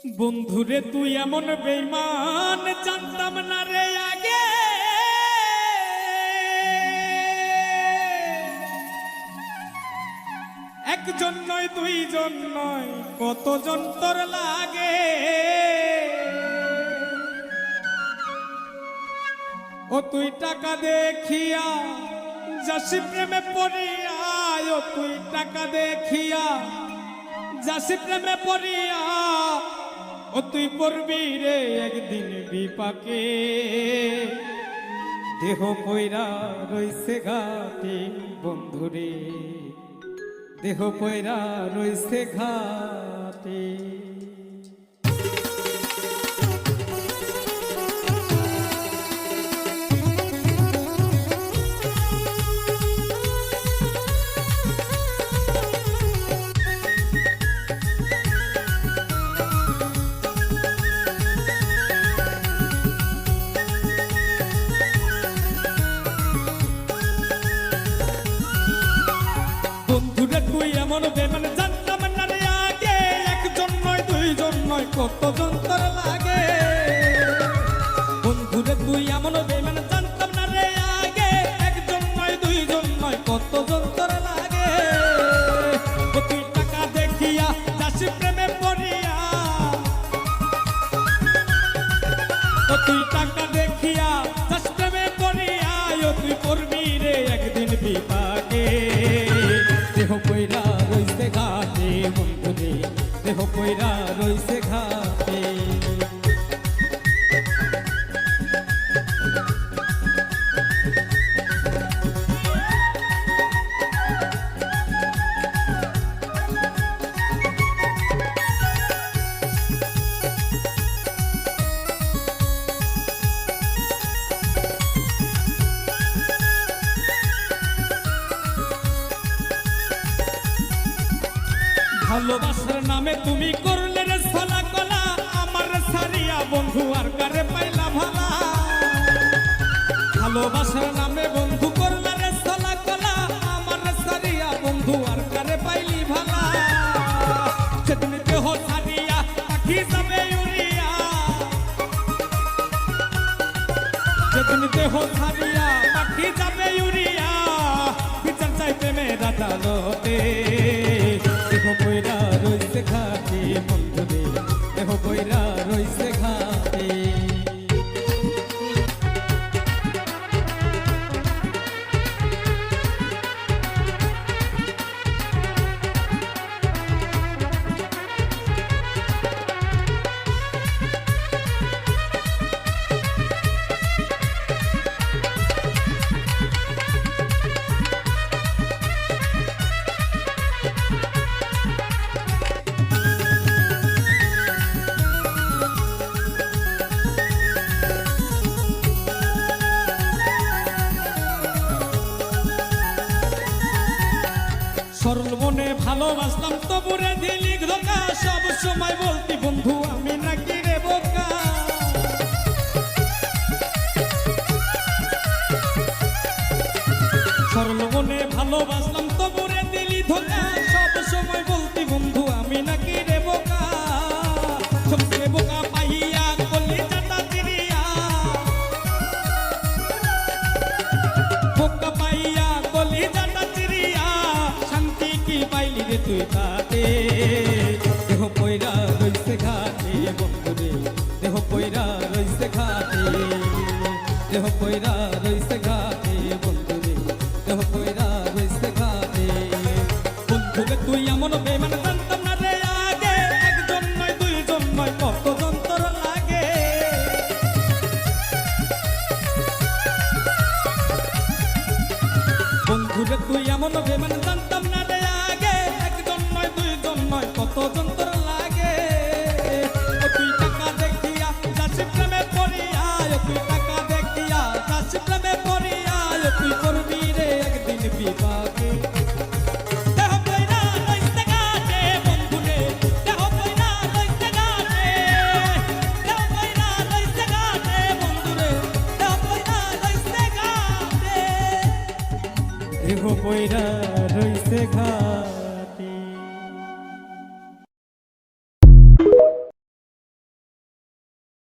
বন্ধুরে তুই এমন বেঈমান জানতাম না রে আগে। একজন নয় দুইজন নয় কতজন তোর লাগে। ও তুই টাকা দেখিয়া যাসি প্রেমে পড়িয়া, ও তুই টাকা দেখিয়া যাসি প্রেমে পড়িয়া, ও তুই পড়বি রে একদিন বিপাকে। দেহ পয়রা রইছে ঘাটে বন্ধুরে, দেহ পয়রা রইছে ঘাটে। বন্ধুরে তুই এমন বেমান জানতাম না রে আগে। একজন নয় দুইজন নয় কতজন তোর লাগে। বন্ধুরে তুই এমন বেমান জানতাম না রে আগে। একজন নয় দুইজন নয় কতজন তোর লাগে। ও তুই টাকা দেখিয়া যাসি প্রেমে পড়িয়া, ও তুই টাকা দেখিয়া যাসি প্রেমে পড়িয়া, ও তুই পড়বি রে একদিন বিপাকে। দেহ পয়রা রইছে ঘাটে বন্ধুরে, দেহ পয়রা রইছে ঘাটে। ভালোবাসার নামে তুমি করলে রে ছলা কলা, আমার সারিয়া বন্ধু আর কারে পাইলা ভালা। ভালোবাসার নামে বন্ধু করলে রে ছলা কলা, আমার সারিয়া বন্ধু আর কারে পাইলি ভালা। সেদিন দেহ সারিয়া পাখি যাবে উড়িয়া, সেদিন দেহ সারিয়া পাখি যাবে উড়িয়া, বিচার চাইতে মেয়েরা আদালতে। দেহ পয়রা রইছে ঘাটে বন্ধুরে, দেহ পয়রা রইছে ঘাটে। সরল মনে ভালোবাসলাম তবুরে দিলি ধোকা, সব সময় বলতি বন্ধু আমি নাকি রে বোকা। সরল মনে ভালোবাসলাম তবুরে দিলি ধোকা, সব সময় বলতি বন্ধু আমি নাকি রে বোকা। সবচেয়ে বোকা পাইয়া কলি চাটা চিরিয়া, বোকা পাইয়া কলি চাটা চিরিয়া, শান্তি কি পাইলি রে তুই তাতে। দেহ পয়রা রইছে ঘাটে বন্ধুরে, দেহ পয়রা রইছে ঘাটে, দেহ পয়রা রইছে ঘাটে বন্ধুরে, দেহ পয়রা রইছে ঘাটে। বন্ধুরে তুই এমন বেমান জানতাম না রে আগে। একজন নয় দুইজন নয় কতজন তোর লাগে। বন্ধুরে তুই এমন বেমান জানতাম না রে আগে। একজন নয় দুইজন নয় কতজন তোর লাগে। ও তুই টাকা দেখিয়া যাসি প্রেমে পড়িয়া, ও তুই টাকা দেখিয়া যাসি প্রেমে পড়িয়া, ও তুই করবি রে একদিন বিপাকে। দেহ পয়রা রইছে ঘাটে বন্ধুরে, দেহ পয়রা রইছে ঘাটে, দেহ পয়রা রইছে ঘাটে বন্ধুরে, দেহ পয়রা রইছে ঘাটে, দেহ পয়রা রইছে ঘাটে।